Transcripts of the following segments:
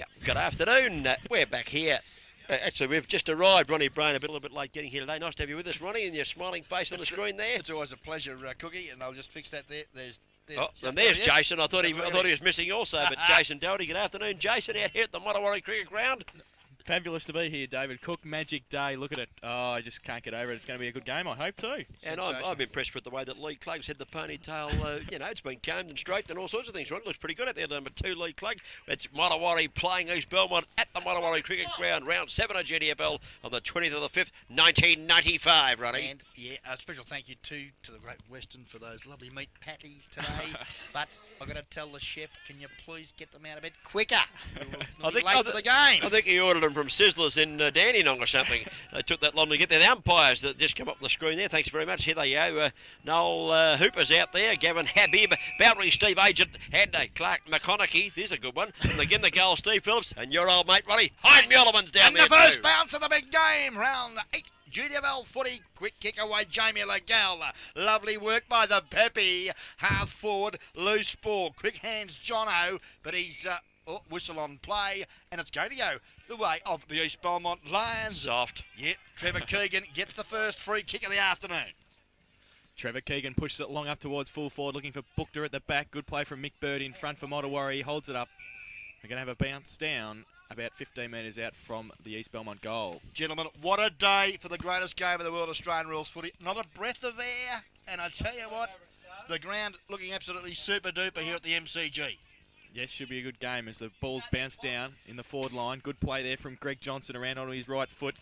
Yep, good afternoon. We're back here. Actually, we've just arrived. Ronnie Brain, a little bit late getting here today. Nice to have you with us, Ronnie, and your smiling face on the screen there. It's always a pleasure, Cookie, and I'll just fix that there. And there's Jason. I thought he was missing also, but Jason Doherty. Good afternoon, Jason, out here at the Modewarre Cricket Ground. Fabulous to be here, David. Cook, magic day. Look at it. Oh, I just can't get over it. It's going to be a good game, I hope too. And I'm impressed with the way that Lee Clugg's had the ponytail. It's been combed and straightened and all sorts of things. Right? It looks pretty good out there, number 2, Lee Clugg. It's Modewarre playing East Belmont at the Modewarre Cricket Ground, round 7 of GDFL on the 20th of the 5th, 1995, Ronnie. And, a special thank you too to the Great Western for those lovely meat patties today. But I've got to tell the chef, can you please get them out of bed quicker? We'll be late for the game. I think he ordered them from Sizzlers in Dandenong or something. They took that long to get there. The umpires that just come up on the screen there. Thanks very much. Here they go. Noel Hooper's out there. Gavin Habib, Boundary Steve Agent, and Clark McConaughey. There's a good one. And again the goal, Steve Phillips. And your old mate, Ronnie. Hein Muellerman's down and there the first too. bounce of the big game. Round 8. GDFL footy, quick kick away, Jamie Legal. Lovely work by the Peppy. Half forward, loose ball. Quick hands, Jono, but he's whistle on play, and it's going to go the way of the East Belmont Lions. Soft. Yep, Trevor Keegan gets the first free kick of the afternoon. Trevor Keegan pushes it long up towards full forward, looking for Bookter at the back. Good play from Mick Bird in front for Modewarre. He holds it up. We're going to have a bounce down about 15 metres out from the East Belmont goal. Gentlemen, what a day for the greatest game of the world, Australian rules footy. Not a breath of air, and I tell you what, the ground looking absolutely super duper here at the MCG. Yes, should be a good game as the ball's bounced down in the forward line. Good play there from Greg Johnson around onto his right foot.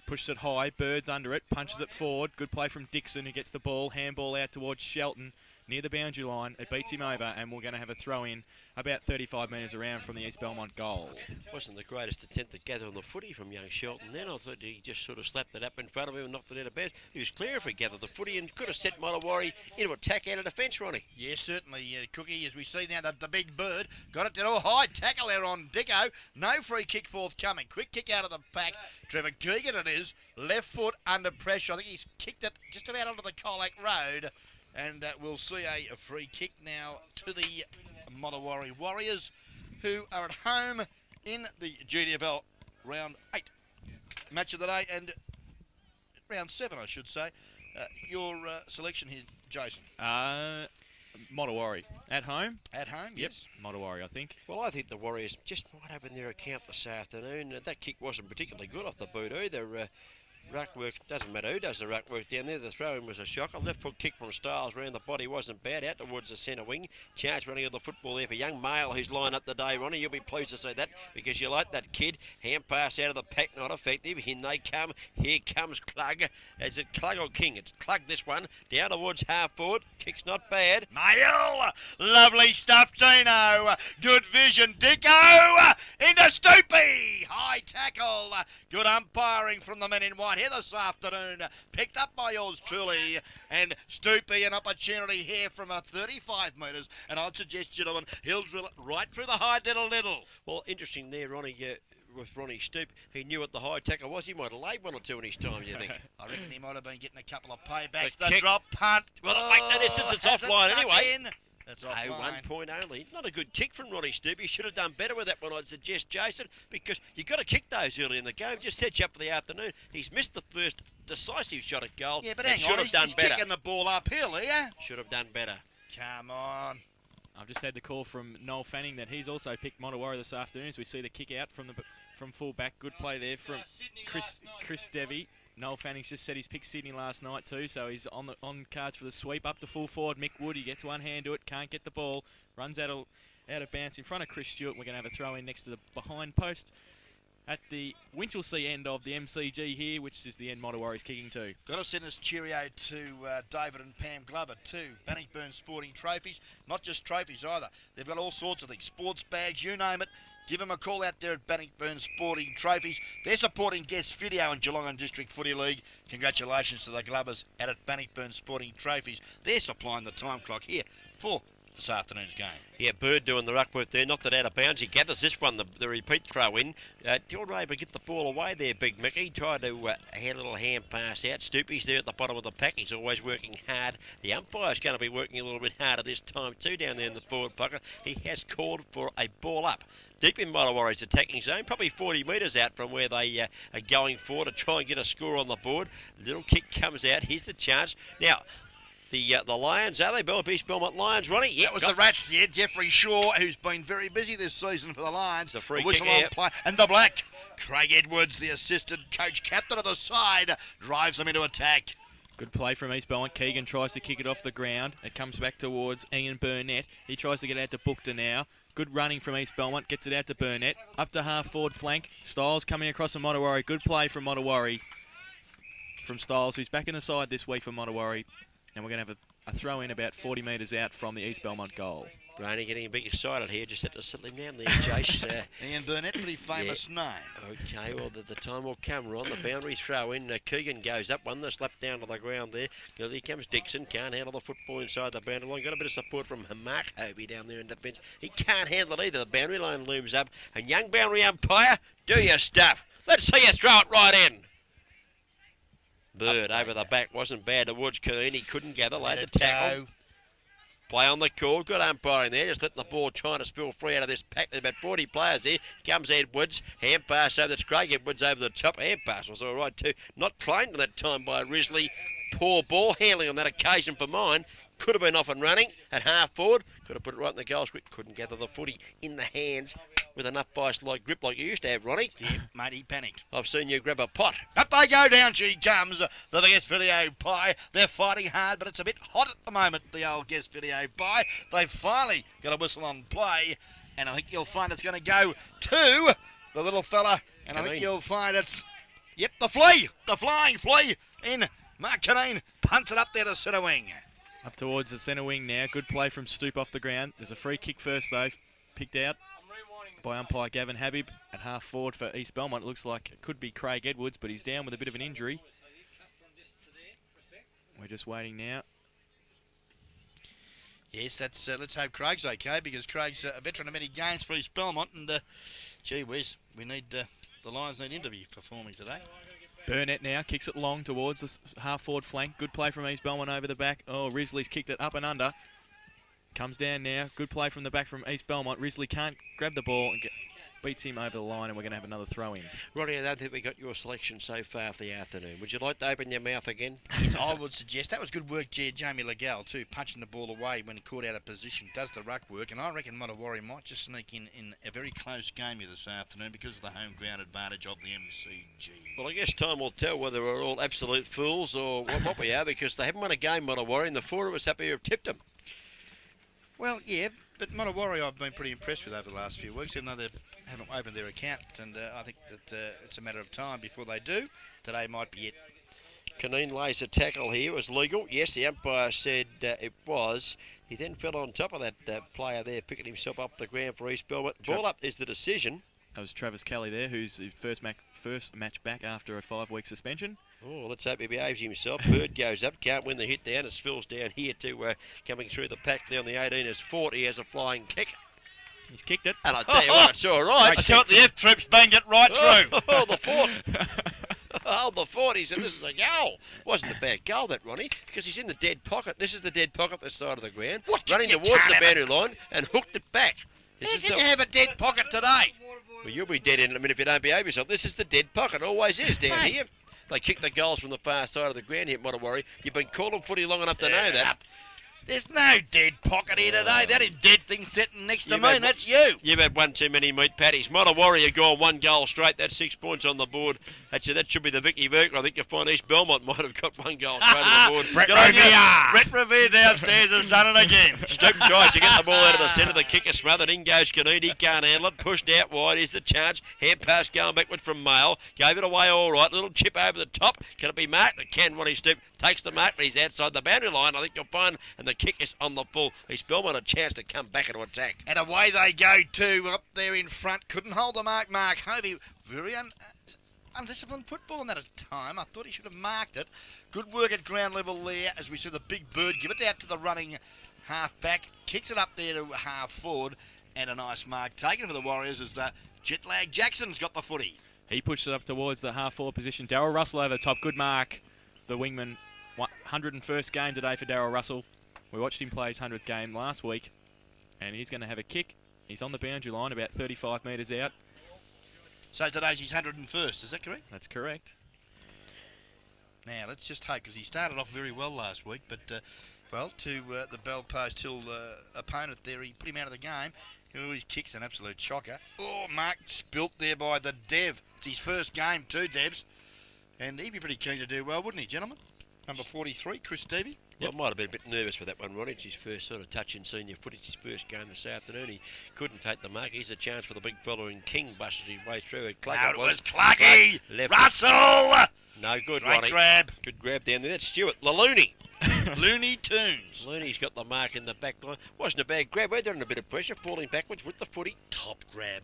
Pushes it high, Bird's under it, punches it forward. Good play from Dixon who gets the ball. Handball out towards Shelton near the boundary line. It beats him over and we're going to have a throw in about 35 metres around from the East Belmont goal. Wasn't the greatest attempt to gather on the footy from young Shelton then. I thought he just sort of slapped it up in front of him and knocked it out of bounds. He was clear if he gathered the footy and could have set Modewarre into attack out of defence, Ronnie. Yes, certainly, Cookie, as we see now the big Bird. Got it to a high tackle there on Dicko. No free kick forthcoming. Quick kick out of the pack. Trevor Keegan it is. Left foot under pressure. I think he's kicked it just about onto the Colac Road. And we'll see a free kick now to the Modewarre Warriors, who are at home in the GDFL round 8 match of the day, and round 7, I should say. Your selection here, Jason? Modewarre. At home? At home, yes. Modewarre, I think. Well, I think the Warriors just might open their account this afternoon. That kick wasn't particularly good off the boot either. Ruck work, doesn't matter who does the ruck work down there. The throw-in was a shocker. Left foot kick from Stiles round the body wasn't bad. Out towards the centre wing. Chance running of the football there for young Mail who's lined up today, Ronnie. You'll be pleased to see that because you like that kid. Hand pass out of the pack, not effective. In they come. Here comes Clugg. Is it Clugg or King? It's Clugg this one. Down towards half forward. Kick's not bad. Mail! Lovely stuff, Dino. Good vision. Dicko! Into Stoopy! High tackle. Good umpiring from the men in white here this afternoon. Picked up by yours truly. And Stoopy, an opportunity here from 35 metres. And I'd suggest, gentlemen, he'll drill it right through the high diddle. Well, interesting there, Ronnie. With Ronnie Stoop, he knew what the high tackle was. He might have laid one or two in his time, you think? I reckon he might have been getting a couple of paybacks. The The drop punt. Well, wait, no distance, it's offline anyway. That's No, offline. 1 point only. Not a good kick from Ronnie Stoop. He should have done better with that one, I'd suggest, Jason, because you've got to kick those early in the game. Just set you up for the afternoon. He's missed the first decisive shot at goal. Yeah, but and hang should on, have done he's better. kicking the ball uphill here. Should have done better. Come on. I've just had the call from Noel Fanning that he's also picked Modewarre this afternoon as we see the kick out from full back. Good play there from Chris Devey. Noel Fanning's just said he's picked Sydney last night too, so he's on cards for the sweep. Up to full forward, Mick Wood. He gets one hand to it, can't get the ball. Runs out of bounds in front of Chris Stewart. We're going to have a throw in next to the behind post at the Winchelsea end of the MCG here, which is the end Modewarre's kicking to. Got to send us cheerio to David and Pam Glover too. Bannockburn Sporting Trophies. Not just trophies either. They've got all sorts of things. Sports bags, you name it. Give them a call out there at Bannockburn Sporting Trophies. They're supporting Guest Video and Geelong and District Footy League. Congratulations to the Glovers out at Bannockburn Sporting Trophies. They're supplying the time clock here for this afternoon's game. Yeah, Bird doing the ruck work there, knocked it out of bounds. He gathers this one, the repeat throw in. You're able to get the ball away there, Big Mickey. Tried to hand a little hand pass out. Stoopy's there at the bottom of the pack. He's always working hard. The umpire's going to be working a little bit harder this time too down there in the forward pocket. He has called for a ball up. Deep in Modewarre's attacking zone, probably 40 metres out from where they are going for to try and get a score on the board. Little kick comes out. Here's the chance. Now, the Lions, are they? East Belmont Lions, Ronnie? Yeah, that was the Rats there. Jeffrey Shaw, who's been very busy this season for the Lions. The free whistle kick on out. play. And the black. Craig Edwards, the assistant coach captain of the side, drives them into attack. Good play from East Belmont. Keegan tries to kick it off the ground. It comes back towards Ian Burnett. He tries to get out to Bookter now. Good running from East Belmont. Gets it out to Burnett. Up to half forward flank. Styles coming across from Modewarre. Good play from Modewarre. From Styles, who's back in the side this week for Modewarre. And we're going to have a throw in about 40 metres out from the East Belmont goal. Brainy getting a bit excited here. Just had to settle him down there, Jace. Ian Burnett, pretty famous name. Okay, well, the time will come, Ron. The boundary throw in. Keegan goes up one. They're slapped down to the ground there. Here comes Dixon. Can't handle the football inside the boundary line. Got a bit of support from Mark Hovey down there in defence. He can't handle it either. The boundary line looms up. And young boundary umpire, do your stuff. Let's see you throw it right in. Bird over the back wasn't bad towards Keane. He couldn't gather. Laid the tackle. Play on the call. Good umpiring there. Just letting the ball trying to spill free out of this pack. There's about 40 players here. Comes Edwards. Hand pass over. That's Craig Edwards over the top. Hand pass was all right too. Not claimed at that time by Risley. Poor ball handling on that occasion for mine. Could have been off and running at half forward. Could have put it right in the goal script. Couldn't gather the footy in the hands with enough vice-like grip like you used to have, Ronnie. Yeah, mate, he panicked. I've seen you grab a pot. Up they go, down she comes. The guest video pie. They're fighting hard, but it's a bit hot at the moment, the old guest video pie. They've finally got a whistle on play, and I think you'll find it's going to go to the little fella, and I think you'll find it's, yep, the flea, the flying flea in Mark Canine. Punts it up there to centre wing. Up towards the centre wing now. Good play from Stoop off the ground. There's a free kick first, though. Picked out by umpire Gavin Habib at half forward for East Belmont. It looks like it could be Craig Edwards, but he's down with a bit of an injury. We're just waiting now. Yes, that's. Let's hope Craig's okay, because Craig's a veteran of many games for East Belmont, and gee whiz, we need the Lions need him to be performing today. Burnett now kicks it long towards the half-forward flank. Good play from East Belmont over the back. Oh, Risley's kicked it up and under. Comes down now. Good play from the back from East Belmont. Risley can't grab the ball and beats him over the line, and we're going to have another throw-in. Ronnie, I don't think we got your selection so far for the afternoon. Would you like to open your mouth again? I would suggest that was good work, Jamie Legal too, punching the ball away when caught out of position. Does the ruck work, and I reckon Modewarre might just sneak in a very close game here this afternoon because of the home ground advantage of the MCG. Well, I guess time will tell whether we're all absolute fools or what we are, because they haven't won a game, Modewarre, and the four of us up here have tipped them. Well, yeah, but Modewarre I've been pretty impressed with over the last few weeks, even though they haven't opened their account, and I think that it's a matter of time before they do. Today might be it. Canine lays a tackle here. It was legal. Yes, the umpire said it was. He then fell on top of that player there, picking himself up the ground for East Belmont. Ball up is the decision. That was Travis Kelly there, who's his first match back after a 5-week suspension. Oh, let's hope he behaves himself. Bird goes up, can't win the hit down. It spills down here to coming through the pack down the 18 is 40. He has a flying kick. He's kicked it. And I tell you what, it's all right. I tell the F-troops banged it right through. Oh, the fort. Oh, the 40. He said, this is a goal. Wasn't a bad goal, that, Ronnie, because he's in the dead pocket. This is the dead pocket, this side of the ground. Running towards the boundary line and hooked it back. How can you have a dead pocket today? Well, you'll be dead in a minute if you don't behave yourself. This is the dead pocket. Always is down here. They kick the goals from the far side of the ground here at Modewarre. You've been calling footy long enough to know that. There's no dead pocket here today. That is dead thing sitting next to me, and that's you. You've had one too many meat patties. Modewarre, you've gone 1 goal straight. That's 6 points on the board. That should be the Vicky Verker. I think you'll find East Belmont might have got 1 goal straight on the board. Brett Revere downstairs has done it again. Stoop tries to get the ball out of the centre. The kicker smothered. In goes Canute. He can't handle it. Pushed out wide. Here's the chance. Hand pass going backward from Mail. Gave it away all right. Little chip over the top. Can it be marked? It can when he stoop. Takes the mark, but he's outside the boundary line. I think you'll find, and the kick is on the full. East Belmont a chance to come back and attack. And away they go too, up there in front. Couldn't hold the mark. Mark Hovey, very undisciplined football in that time. I thought he should have marked it. Good work at ground level there as we see the big bird give it out to the running half back, kicks it up there to half forward, and a nice mark taken for the Warriors as the jet lag Jackson's got the footy. He pushed it up towards the half-forward position. Darryl Russell over the top. Good mark. The wingman. 101st game today for Darryl Russell. We watched him play his 100th game last week. And he's going to have a kick. He's on the boundary line, about 35 metres out. So today's his 101st, is that correct? That's correct. Now, let's just hope, because he started off very well last week, but, well, to the Bell Post Hill opponent there, he put him out of the game. His kick's an absolute shocker. Oh, mark spilt there by the Dev. It's his first game too, Devs. And he'd be pretty keen to do well, wouldn't he, gentlemen? Number 43, Chris Stevie. Well, might have been a bit nervous for that one, Ronnie. It's his first sort of touch in senior footage, his first game this afternoon. He couldn't take the mark. He's a chance for the big fella in King, busted his way through. It was Cluggy! Russell! No good, Great Ronnie. grab. Good grab down there. That's Stewart. Looney. Looney Tunes. Looney's got the mark in the back line. Wasn't a bad grab. We're under a bit of pressure, falling backwards with the footy. Top grab.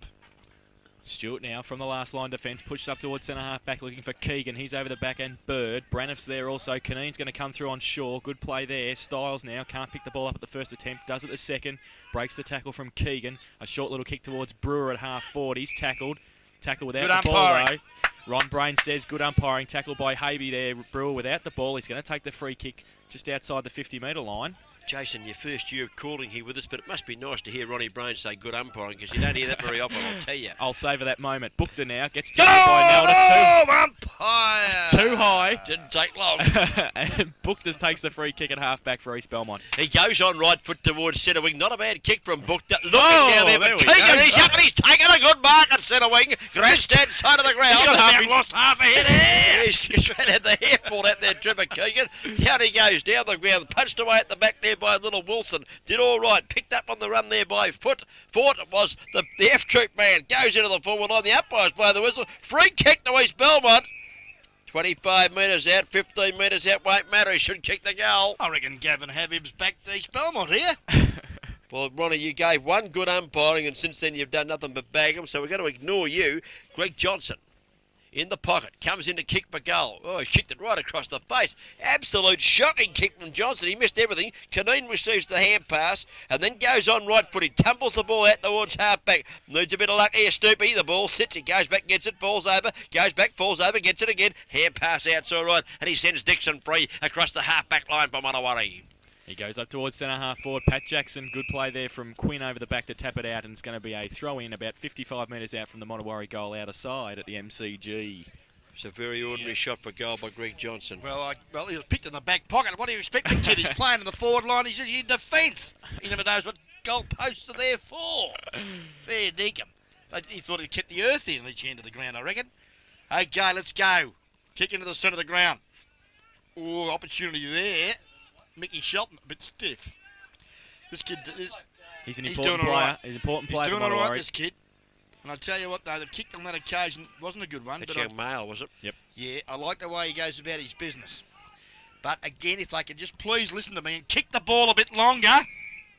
Stewart now from the last line defence, pushed up towards centre half back looking for Keegan. He's over the back end. Bird. Braniff's there also. Caneen's going to come through on Shaw. Good play there. Styles now can't pick the ball up at the first attempt. Does it the second. Breaks the tackle from Keegan. A short little kick towards Brewer at half forward. He's tackled. Tackle without good the umpiring. ball though. Ron Brain says good umpiring. Tackle by Havey there. Brewer without the ball. He's going to take the free kick just outside the 50-metre line. Jason, your first year of calling here with us, but it must be nice to hear Ronnie Brain say good umpiring, because you don't hear that very often, I'll tell you. I'll savour that moment. Booked now. Gets tackled by Nelda. Umpire! Too high. Didn't take long. And Booktas takes the free kick at half back for East Belmont. He goes on right foot towards centre wing. Not a bad kick from Bookta. Looking down there, but we Keegan, go. he's up and he's taken a good mark at centre wing. Grass dead side of the ground. He's got half About his- lost half a head there. He's just had the hair pulled out there, Trevor Keegan. Down he goes, down the ground. Punched away at the back there by little Wilson. Did all right. Picked up on the run there by Foot. Thought it was the F-Troop man. Goes into the forward line. The umpires blow the whistle. Free kick to East Belmont. 25 metres out, 15 metres out, won't matter. He should kick the goal. I reckon Gavin Habib's back to East Belmont here. Well, Ronnie, you gave one good umpiring, and since then you've done nothing but bag him, so we're going to ignore you. Greg Johnson in the pocket, comes in to kick for goal. Oh, he kicked it right across the face. Absolute shocking kick from Johnson. He missed everything. Caneen receives the hand pass and then goes on right foot. He tumbles the ball out towards half back. Needs a bit of luck here, Stoopy. The ball sits. He goes back, gets it, falls over, goes back, falls over, gets it again. Hand pass out's all right, and he sends Dixon free across the half back line for Modewarre. He goes up towards centre half forward. Pat Jackson, good play there from Quinn over the back to tap it out, and it's going to be a throw in about 55 metres out from the Modewarre goal out of side at the MCG. It's a very ordinary shot for goal by Greg Johnson. Well, he was picked in the back pocket. What do you expect the kid? He's playing in the forward line. He's just in defence. He never knows what goal posts are there for. Fair dinkum. He thought he'd kept the earth in each end of the ground, I reckon. Okay, let's go. Kick into the centre of the ground. Oh, opportunity there. Mickey Shelton, a bit stiff. This kid, He's an He's important doing all player. right. He's an important he's player doing for all right, Modewarre. this kid. And I tell you what, though, the kick on that occasion wasn't a good one. That's But young male, was it? Yep. yeah, I like the way he goes about his business. But again, if they could just please listen to me and kick the ball a bit longer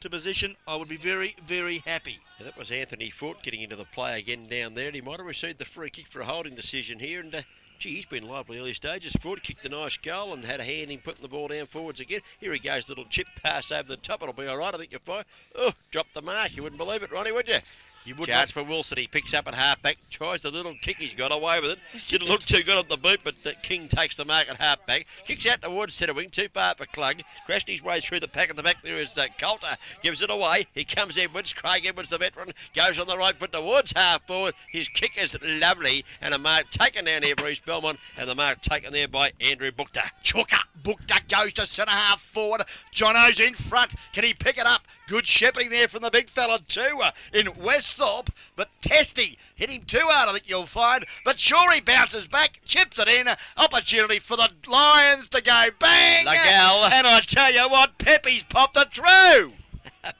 to position, I would be very, very happy. Now, that was Anthony Fort getting into the play again down there, and he might have received the free kick for a holding decision here. And gee, he's been lively early stages. Ford kicked a nice goal and had a hand in putting the ball down forwards again. Here he goes, little chip pass over the top. It'll be all right, I think you're fine. Oh, dropped the mark. You wouldn't believe it, Ronnie, would you? You would Charge for Wilson. He picks up at half-back, tries the little kick. He's got away with it. Didn't look too good at the boot, but King takes the mark at half-back. Kicks out towards centre wing, too far for Klug. Crashed his way through the pack at the back. There is Coulter. Gives it away. Here comes Edwards. Craig Edwards, the veteran, goes on the right foot towards half-forward. His kick is lovely, and a mark taken down here for East Belmont, and the mark taken there by Andrew Bookta. Chuka Bookta goes to centre half forward. Jono's in front. Can he pick it up? Good shepherding there from the big fella too in Westhorpe. But Testy hit him too hard, I think you'll find. But sure, he bounces back, chips it in. Opportunity for the Lions to go bang. Lagal. And I tell you what, Pepe's popped it through.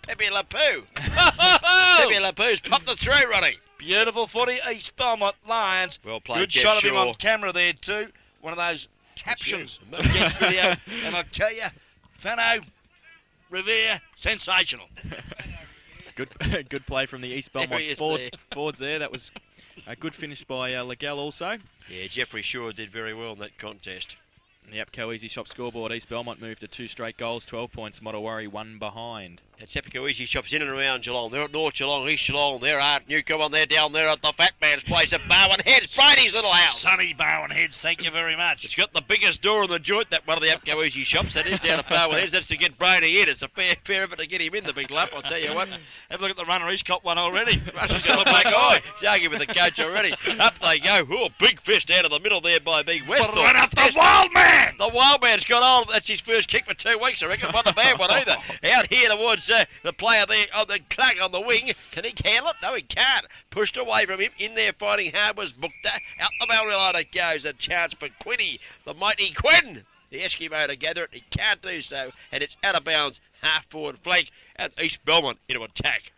Pepe Lapoo. Pepe Lapoo's popped it through, Ronnie. Beautiful footy, East Belmont Lions. Well played, Good Jeff shot of him Shaw. on camera there too. One of those captions you. against video. And I tell you, Fano, Revere, sensational. Good play from the East There Belmont he is forwards there. That was a good finish by Lagal also. Yeah, Jeffrey Shaw did very well in that contest. The Apco Easy Shop scoreboard, East Belmont moved to 2 straight goals, 12 points. Modewarre 1 behind. It's Epico Easy Shops in and around Geelong. They're at North Geelong, East Geelong. They're at Newcombe. They're down there at the Fat Man's place at Barwon Heads, Brady's little house. Sunny Barwon Heads, thank you very much. It's got the biggest door in the joint, that one of the Apco Easy Shops. That is down at Barwon Heads. That's to get Brady in. It's a fair effort to get him in the big lump, I'll tell you what. Have a look at the runner. He's caught one already. Russell's got a black eye. He's arguing with the coach already. Up they go. Oh, big fist out of the middle there by Big West. But right up the Wild Man. The Wild Man's got on. That's his first kick for 2 weeks, I reckon. Not a bad one either. Out here towards the player there on the Clark on the wing. Can he handle it? No, he can't. Pushed away from him. In there fighting hard was Bookta. Out the barrel line it goes. A chance for Quinny. The mighty Quinn. The Eskimo to gather it. He can't do so. And it's out of bounds. Half forward flank. And East Belmont into attack.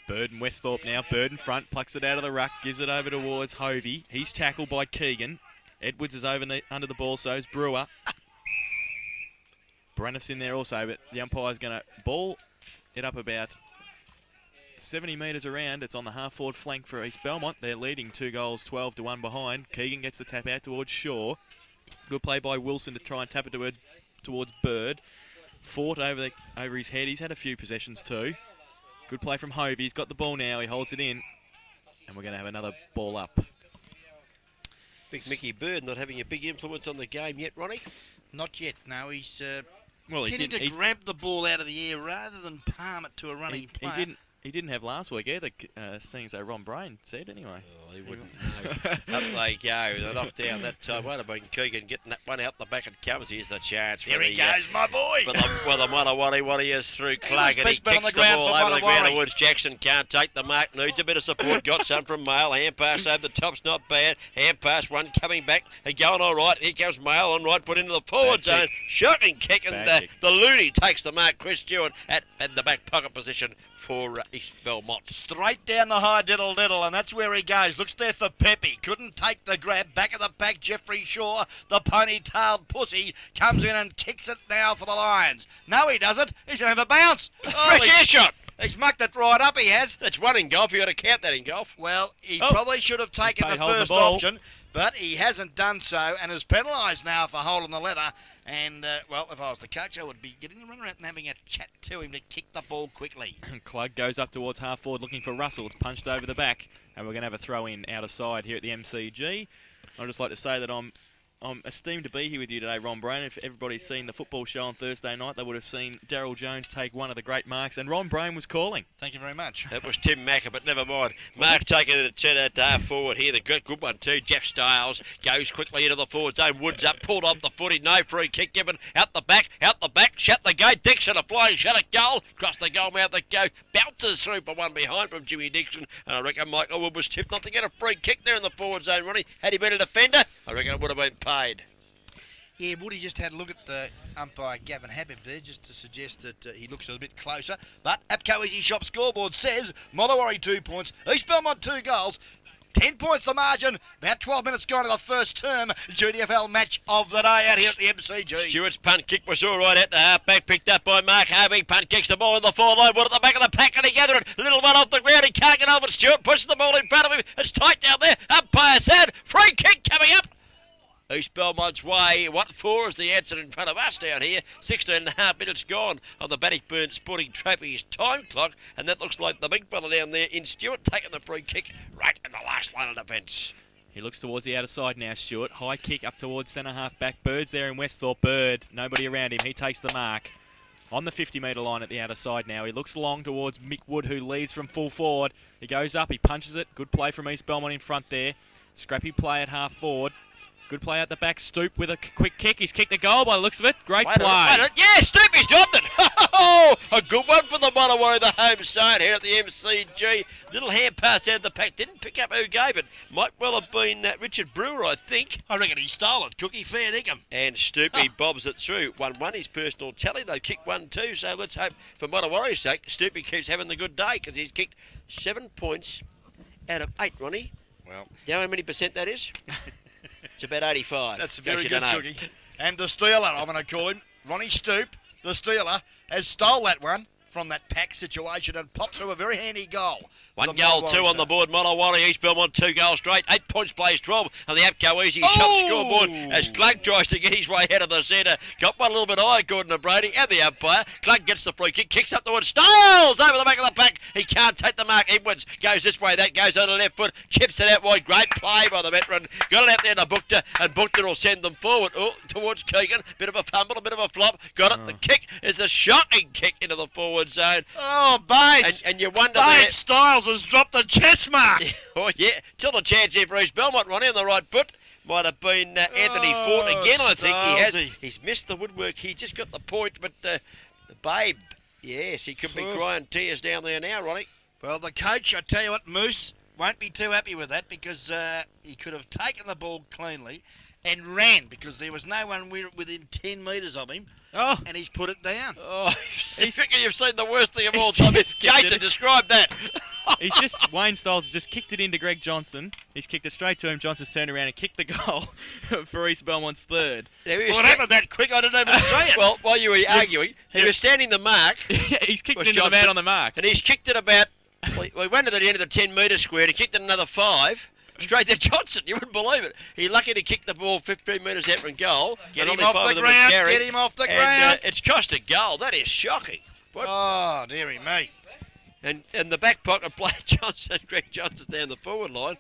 Bird and Westhorpe now. Bird in front. Plucks it out of the ruck. Gives it over towards Hovey. He's tackled by Keegan. Edwards is over under the ball. So is Brewer. Braniff's in there also, but the umpire's going to ball it up about 70 metres around. It's on the half-forward flank for East Belmont. They're leading 2 goals, 12-1 behind. Keegan gets the tap out towards Shaw. Good play by Wilson to try and tap it towards Bird. Fought over his head. He's had a few possessions too. Good play from Hovey. He's got the ball now. He holds it in. And we're going to have another ball up. Big Mickey Bird not having a big influence on the game yet, Ronnie? Not yet. No, he's Well, he tending to grab the ball out of the air rather than palm it to a running player. He didn't have last week either, seeing as though Ron Brain said anyway. Oh, he wouldn't know. Up they go. The knockdown that time might have been Keegan getting that one out the back and comes. Here's the chance. There he goes, my boy. For the Modewarre, what he is through Clark, and he best bet on kicks the the ground ball for over the ground Modewarre. towards Jackson. Can't take the mark. Needs a bit of support. Got some from Mail. Hand pass over the top's not bad. Hand pass, one coming back. They're going all right. Here comes Mail on right foot into the forward zone. Shocking kick, and the Looney takes the mark. Chris Stewart at the back pocket position for East Belmont. Straight down the high diddle, and that's where he goes. Looks there for Pepe. Couldn't take the grab. Back of the pack, Jeffrey Shaw, the pony-tailed pussy, comes in and kicks it now for the Lions. No, he doesn't. He's going to have a bounce. Fresh air shot. He's mucked it right up, he has. That's one in golf. You got to count that in golf. Well, he probably should have taken the first option, but he hasn't done so and is penalised now for holding the leather. And, well, if I was the coach, I would be getting him around and having a chat to him to kick the ball quickly. Clug goes up towards half forward looking for Russell. It's punched over the back, and we're going to have a throw in out of side here at the MCG. I'd just like to say that I'm esteemed to be here with you today, Ron Brain. If everybody's seen the football show on Thursday night, they would have seen Daryl Jones take one of the great marks, and Ron Brain was calling. Thank you very much. That was Tim Macker, but never mind. Mark taking it at half forward here. The good one too. Jeff Stiles goes quickly into the forward zone. Woods up, pulled off the footy. No free kick given. Out the back. Shut the gate. Dixon a flying shot at goal. Cross the goal mouth that go. Bounces through for one behind from Jimmy Dixon. And I reckon Michael Wood was tipped not to get a free kick there in the forward zone, Ronnie. Had he been a defender, I reckon it would have been paid. Yeah, Woody just had a look at the umpire Gavin Habib there just to suggest that he looks a bit closer. But Apco Easy Shop scoreboard says Modewarre 2 points, East Belmont 2 goals, 10 points the margin, about 12 minutes gone to the first term GDFL match of the day out here at the MCG. Stewart's punt kick was all right at the half-back, picked up by Mark Harvey. Punt kicks the ball in the forward line, one at the back of the pack, and he gathered it. Little one off the ground, he can't get over it. Stewart pushes the ball in front of him. It's tight down there. Umpire said, free kick coming up. East Belmont's way. What for is the answer in front of us down here. 16.5 minutes gone on the Bannockburn Sporting Trophies time clock. And that looks like the big fella down there in Stewart taking the free kick right in the last line of defence. He looks towards the outer side now, Stewart. High kick up towards centre half back. Bird's there in Westhorpe. Bird. Nobody around him. He takes the mark. On the 50-metre line at the outer side now. He looks long towards Mick Wood, who leads from full forward. He goes up. He punches it. Good play from East Belmont in front there. Scrappy play at half forward. Good play out the back. Stoop with a quick kick. He's kicked the goal by the looks of it. Great play. Yeah, Stoop, he's dropped it. Oh, a good one for the Modewarre, the home side here at the MCG. Little hand pass out of the pack. Didn't pick up who gave it. Might well have been Richard Brewer, I think. I reckon he stole it. Cookie, fair dinkum. And Stoopy bobs it through. 1-1 his personal tally. They've kicked 1-2, so let's hope for Modewarre's sake Stoopy keeps having the good day because he's kicked 7 points out of 8, Ronnie. Well, do you know how many percent that is? It's about 85. That's very good, Cookie. And the stealer, I'm going to call him, Ronnie Stoop, the stealer, has stole that one from that pack situation and pop through a very handy goal. for One the goal, Modewarre two on the side. board. Modewarre, East Belmont, 2 goals straight. 8 points plays 12 on the APCO Easy Shop Oh! scoreboard as Clark tries to get his way out of the centre. Got one a little bit high, Gordon and Brady, and the umpire. Clark gets the free kick, kicks up the wood. Styles over the back of the pack. He can't take the mark. Edwards goes this way. That goes on the left foot. Chips it out wide. Great play by the veteran. Got it out there to Bookter, and Bookter will send them forward towards Keegan. Bit of a fumble, a bit of a flop. Got it. The kick is a shocking kick into the forward zone. Oh, Babes! And you wonder there. Babes Styles has dropped the chest mark. Oh, yeah. Still a chance here for East Belmont. Ronnie on the right foot. Might have been Anthony Fort again, I think he has. Stylesy. He's missed the woodwork. He just got the point, but the Babe, yes, he could be crying tears down there now, Ronnie. Well, the coach, I tell you what, Moose won't be too happy with that because he could have taken the ball cleanly and ran because there was no one within 10 metres of him, Oh, and he's put it down. Oh, I think you've seen the worst thing of all He's time. just kicked Jason, it. describe that. Wayne Styles just kicked it into Greg Johnson. He's kicked it straight to him. Johnson's turned around and kicked the goal for East Belmont's third. There he is. Well, it happened that quick, I didn't even see it. Well, while you were arguing, he was standing the mark, He's kicked Was it into the Johnson- man on the mark. and he's kicked it about, we went to the end of the 10-metre square, and he kicked it another 5. Straight to Johnson, you wouldn't believe it. He lucky to kick the ball 15 metres out from goal. Get and him only off 5 the of them were ground, carried, get him off the and, ground. it's cost a goal. That is shocking. What? Oh, dearie me. And the back pocket player Johnson, Greg Johnson's down the forward line.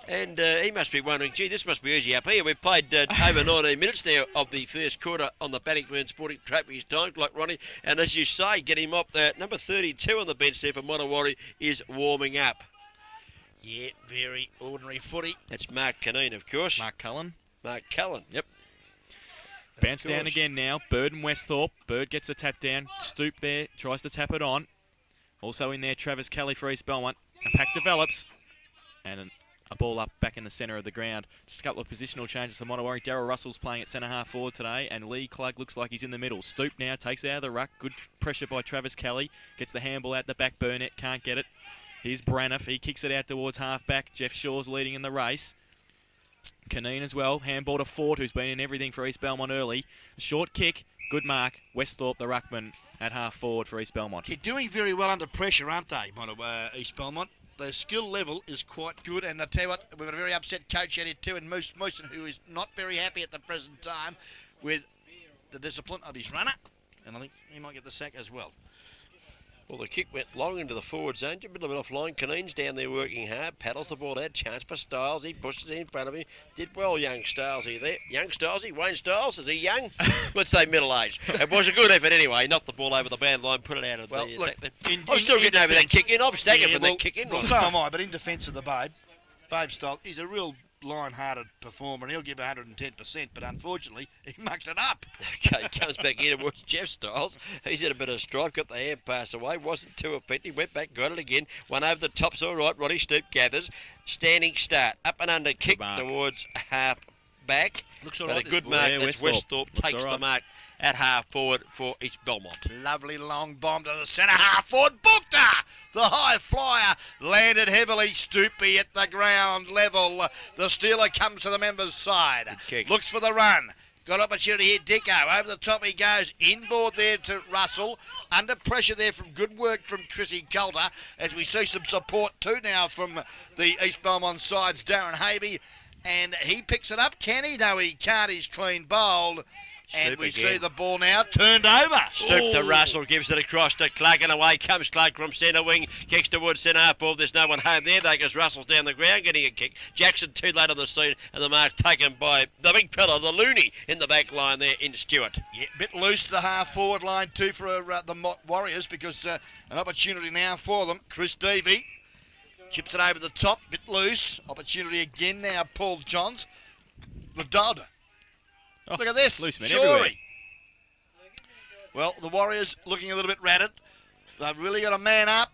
And he must be wondering, gee, this must be easy up here. We've played over 19 minutes now of the first quarter on the Bannockburn Sporting Trophy's time clock, Ronnie. And as you say, get him up there. Number 32 on the bench there for Modewarre is warming up. Yeah, very ordinary footy. That's Mark Caneen, of course. Mark Cullen. Mark Cullen, yep. Bounce down course. again now. Bird and Westhorpe. Bird gets the tap down. Stoop there. Tries to tap it on. Also in there, Travis Kelly for East Belmont. A pack develops. And a ball up back in the centre of the ground. Just a couple of positional changes for Modewarre. Darryl Russell's playing at centre half forward today. And Lee Klug looks like he's in the middle. Stoop now. Takes it out of the ruck. Good pressure by Travis Kelly. Gets the handball out the back. Burnett can't get it. Here's Braniff. He kicks it out towards half-back. Jeff Shaw's leading in the race. Caneen as well. Handball to Fort, who's been in everything for East Belmont early. A short kick. Good mark. Westhorpe, the ruckman, at half-forward for East Belmont. They're doing very well under pressure, aren't they, East Belmont? The skill level is quite good, and I tell you what, we've got a very upset coach out here too, and Moose Moosen, who is not very happy at the present time with the discipline of his runner, and I think he might get the sack as well. Well, the kick went long into the forward zone, a little bit offline. Caneen's down there working hard, paddles the ball out, chance for Styles. He pushes it in front of him. Did well, young Stylesy there. Young Stylesy, Wayne Styles, is he young? Let's say middle-aged. It was a good effort anyway. Knocked the ball over the band line, put it out of Well, the look, attack. in I'm still getting over that defence- kick in. I'm staggered Yeah, from well, that kick in. well, so am I, but in defence of the Babe Styles, he's a real line-hearted performer, and he'll give 110%, but unfortunately, he mucked it up. Okay, comes back in towards Jeff Styles. He's had a bit of strife, got the hand pass away, wasn't too effective, went back, got it again, one over the top's all right, Ronnie Stoop gathers, standing start, up and under, kick mark. towards half back, Looks all but right, a good this mark, Yeah, that's Westhorpe. Westhorpe Looks takes all the right. mark at half forward for East Belmont. Lovely long bomb to the centre half forward. Bookter! The high flyer landed heavily. Stoopy at the ground level. The stealer comes to the members' side. Good kick. Looks for the run. Got opportunity here. Dicko over the top he goes. Inboard there to Russell. Under pressure there from good work from Chrissy Coulter. As we see some support too now from the East Belmont sides. Darren Havey. And he picks it up. Can he? No, he can't. He's clean bowled. And Stoop we again. see the ball now turned over. Stoop to Oh. Russell, gives it across to Clark, and away comes Clark from centre wing, kicks towards centre half ball. There's no one home there, though, because Russell's down the ground getting a kick. Jackson too late on the scene, and the mark taken by the big fella, the loony, in the back line there in Stewart. Yeah, bit loose the half forward line too for the Warriors because an opportunity now for them. Chris Davey chips it over the top, bit loose. Opportunity again now. Paul Johns, the Dodd. Oh, Look at this, loose men Shorey. everywhere. Well, the Warriors looking a little bit ratted. They've really got a man up.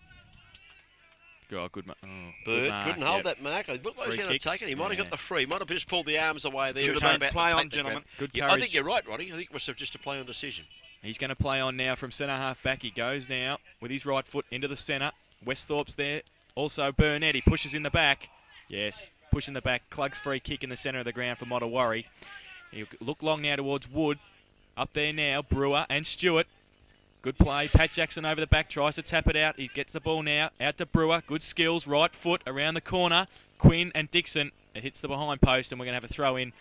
Good Bird mark, couldn't hold yep. that mark. It looked like he was Free going to kick. take it. He might have got Yeah. the free. Might have just pulled the arms away there. Should and have about been to play take on, the gentlemen. grab. Good Yeah, I courage. think you're right, Ronnie. I think it was just a play on decision. He's going to play on now from centre half back. He goes now with his right foot into the centre. Westhorpe's there. Also Burnett. He pushes in the back. Yes, pushing the back. Klug's free kick in the centre of the ground for Modewarre. He'll look long now towards Wood. Up there now, Brewer and Stewart. Good play. Pat Jackson over the back, tries to tap it out. He gets the ball now. Out to Brewer. Good skills. Right foot around the corner. Quinn and Dixon. It hits the behind post, and we're going to have a throw in.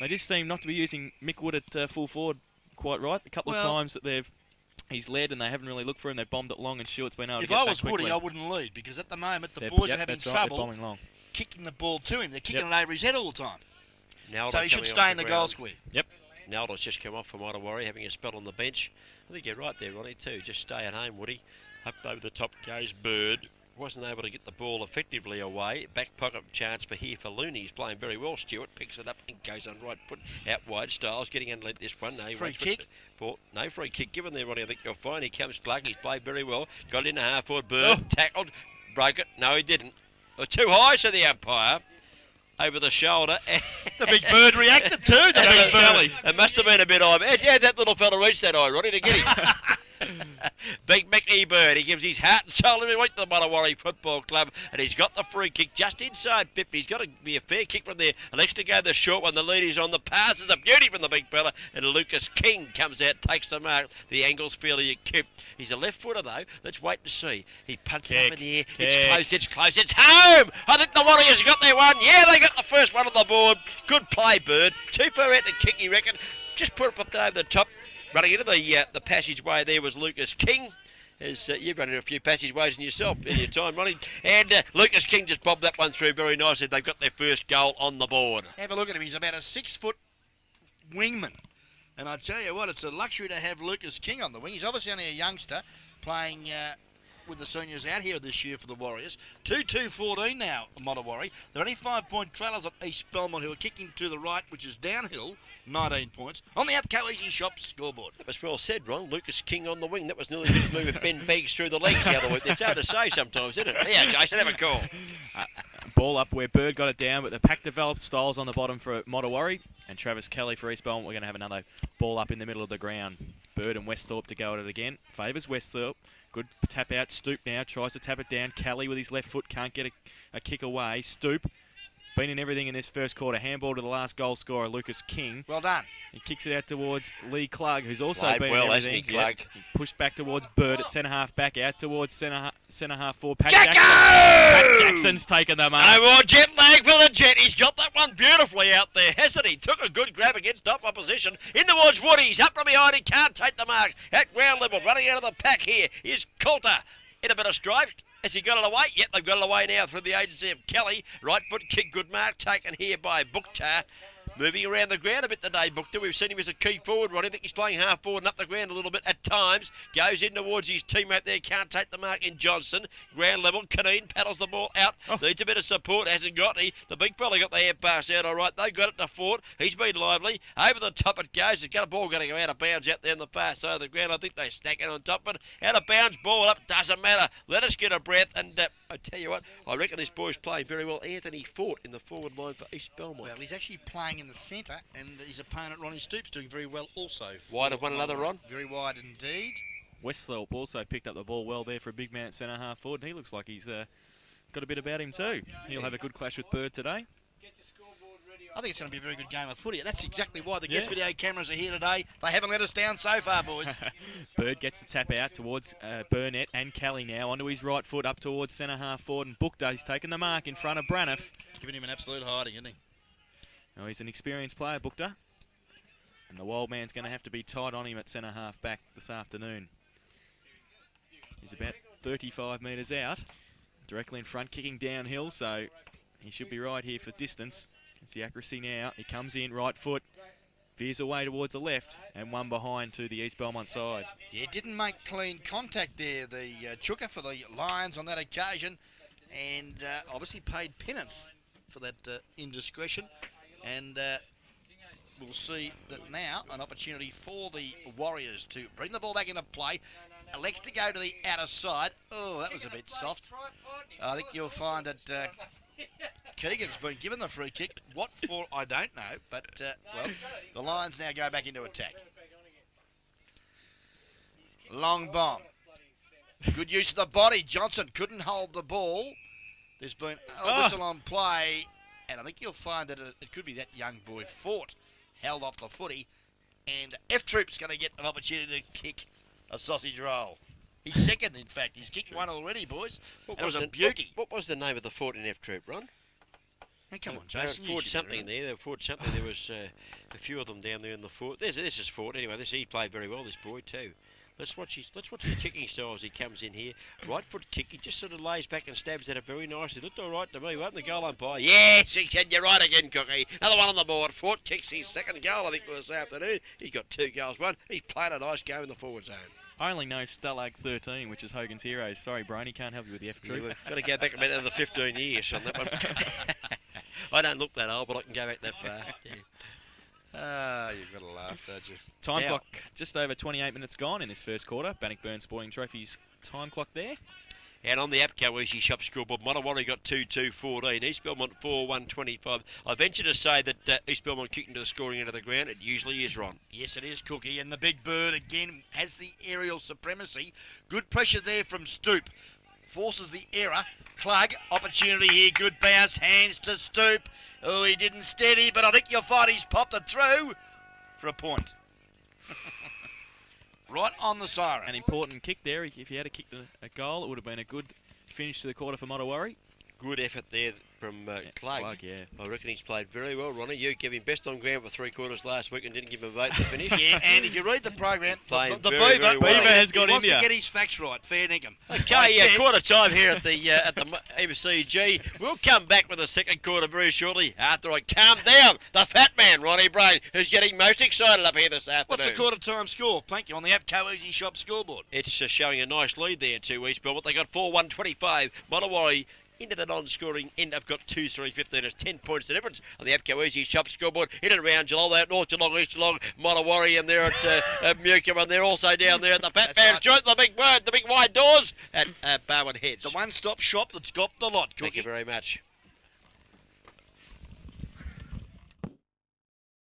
They just seem not to be using Mick Wood at full forward quite right. A couple of times that he's led and they haven't really looked for him. They've bombed it long, and Stewart's been able to get back quickly. If I was Woody, I wouldn't lead, because at the moment the boys are having trouble kicking the ball to him. They're kicking it over his head all the time. So he should stay in the goal square. Yep. Naldo's just come off for Modewarre, having a spell on the bench. I think you're right there, Ronnie, too. Just stay at home, Woody. Up over the top goes Bird. Wasn't able to get the ball effectively away. Back pocket chance for here for Looney. He's playing very well. Stewart picks it up and goes on right foot. Out wide. Styles getting underneath this one. No, free kick. No free kick given there, Ronnie. I think you'll find he comes Clark. He's played very well. Got in a half forward. Bird tackled. Broke it. No, he didn't. Too high, said the umpire. Over the shoulder. The big Bird reacted too. It must have been a bit high. Yeah, that little fella reached that high, Ronnie, to get him. Big Mickey Bird, he gives his heart and soul every week to the Modewarre Football Club, and he's got the free kick just inside 50. He's got to be a fair kick from there. Alex to go the short one. The lead is on. The pass is a beauty from the big fella, and Lucas King comes out, takes the mark. The angle's fairly acute. He's a left footer though. Let's wait to see. He punts it up in the air. It's close. It's close. It's home. I think the Warriors got their one. Yeah, they got the first one on the board. Good play, Bird. Too far out to kick, you reckon? Just put it up over the top. Running into the passageway there was Lucas King. As you've run into a few passageways in yourself in your time, Ronnie. And Lucas King just bobbed that one through very nicely. They've got their first goal on the board. Have a look at him. He's about a 6-foot wingman. And I tell you what, it's a luxury to have Lucas King on the wing. He's obviously only a youngster playing with the seniors out here this year for the Warriors. 2-2-14 now, Modewarre. They're only 5-point trailers at East Belmont, who are kicking to the right, which is downhill, 19 points. On the Upco Easy Shop scoreboard. That was well said, Ron. Lucas King on the wing. That was nearly his move with Ben Beggs through the legs the other week. It's hard to say sometimes, isn't it? Yeah, Jason, have a call. Ball up where Bird got it down, but the pack developed. Styles on the bottom for Modewarre, and Travis Kelly for East Belmont. We're going to have another ball up in the middle of the ground. Bird and Westhorpe to go at it again. Favours Westhorpe. Good tap out. Stoop now. Tries to tap it down. Kelly with his left foot. Can't get a kick away. Stoop. Been in everything in this first quarter. Handball to the last goal scorer, Lucas King. Well done. He kicks it out towards Lee Klug, who's also Played been well, in everything. hasn't he, Klug? He pushed back towards Bird at centre half back. Out towards centre half forward. Pat Jacko! Pat Jackson's taken the mark. No more jet lag for the Jet. He's got that one beautifully out there, hasn't he? Took a good grab against top opposition. In towards Woody. He's up from behind. He can't take the mark. At ground level, running out of the pack here is Coulter. In a bit of strife. Has he got it away? Yep, they've got it away now through the agency of Kelly. Right foot kick, good mark taken here by Bukhtar. Moving around the ground a bit today, Bukhtar. We've seen him as a key forward, Ron. I think he's playing half forward and up the ground a little bit at times. Goes in towards his teammate there. Can't take the mark in Johnson. Ground level. Caneen paddles the ball out. Needs a bit of support. Hasn't got any. The big fella got the hand pass out all right. They got it to Fort. He's been lively. Over the top it goes. He's got a ball going to go out of bounds out there on the far side of the ground. I think they're stacking on top of it. Out of bounds. Ball up. Doesn't matter. Let us get a breath. And I tell you what, I reckon this boy's playing very well. Anthony Fort in the forward line for East Belmont. Well, he's actually playing in the centre, and his opponent, Ronnie Stoops, doing very well also. Wide of one another, Ron? Very wide indeed. Westhorpe also picked up the ball well there for a big man at centre half forward, and he looks like he's got a bit about him too. He'll have a good clash with Bird today. I think it's going to be a very good game of footy. That's exactly why the guest video cameras are here today. They haven't let us down so far, boys. Bird gets the tap out towards Burnett and Kelly now. Onto his right foot up towards centre half forward, and Bukhtar, he's taken the mark in front of Braniff. Giving him an absolute hiding, isn't he? Oh, he's an experienced player, Bukhtar. And the wild man's going to have to be tight on him at centre half back this afternoon. He's about 35 metres out, directly in front, kicking downhill, so he should be right here for distance. It's the accuracy now. He comes in, right foot, veers away towards the left, and one behind to the East Belmont side. Yeah, didn't make clean contact there, the Chooker for the Lions on that occasion, and obviously paid penance for that indiscretion. And we'll see that now an opportunity for the Warriors to bring the ball back into play. Elects to go to the outer side. Oh, that was a bit soft. I think you'll find that Keegan's been given the free kick. What for, I don't know. But, well, the Lions now go back into attack. Long bomb. Good use of the body. Johnson couldn't hold the ball. There's been a whistle on play. And I think you'll find that it could be that young boy, Fort, held off the footy. And F-Troop's going to get an opportunity to kick a sausage roll. He's second, in fact. He's kicked one already, boys. What That was a the- beauty. What was the name of the 14F troop, Ron? Hey, come on, They were Jason. at you Fort should something know. there. They were Fort something. There was a few of them down there in the fort. This is Fort anyway. He played very well, this boy too. Let's watch his kicking style as he comes in here. Right foot kick. He just sort of lays back and stabs at it very nicely. Looked all right to me. Wasn't the goal umpire? Yes, he said you're right again, Cookie. Another one on the board. Fort kicks his second goal, I think, for this afternoon. He's got 2 goals. He's playing a nice game in the forward zone. I only know Stalag 13, which is Hogan's Heroes. Sorry, Brony, can't help you with the F Yeah, troop. we've got to go back about another 15 years on that one. I don't look that old, but I can go back that far. Yeah. Ah, you've got to laugh, don't you? Time Now- clock just over 28 minutes gone in this first quarter. Bannockburn Sporting Trophies time clock there. And on the APCO Easy Shop scoreboard, Modewarre got 2-2-14. East Belmont 4-1-25. I venture to say that East Belmont kicked into the scoring end of the ground. It usually is, Ron. Yes, it is, Cookie. And the big bird, again, has the aerial supremacy. Good pressure there from Stoop. Forces the error. Clug, opportunity here. Good bounce. Hands to Stoop. Oh, he didn't steady, but I think you'll find he's popped it through for a point. Right on the siren. An important kick there. If you had kicked a goal, it would have been a good finish to the quarter for Modewarre. Good effort there from Clug. Clug, yeah. I reckon he's played very well, Ronnie. You gave him best on ground for 3 quarters last week and didn't give him a vote to finish. Yeah, and if you read the program, Playing the very, Beaver, very well. Beaver has got he wants India. to get his facts right. Fair dinkum. Okay, I said- quarter time here at the MCG. We'll come back with the second quarter very shortly after I calm down the fat man, Ronnie Brain, who's getting most excited up here this afternoon. What's the quarter time score? Thank you. On the APCO Easy Shop scoreboard. It's showing a nice lead there to East Belmont. They got 4-1-25. Modewarre into the non-scoring end. I've got 2-3-15. It's 10 points the difference on the APCO Easy Shop scoreboard. In and around Geelong, they're at North Geelong, East Geelong, Modewarre, and they're at Mucum, and they're also down there at the Fat That's Man's right. Joint, the big wide doors at Barwon Heads. The one-stop shop that's got the lot, Cookie. Thank you very much.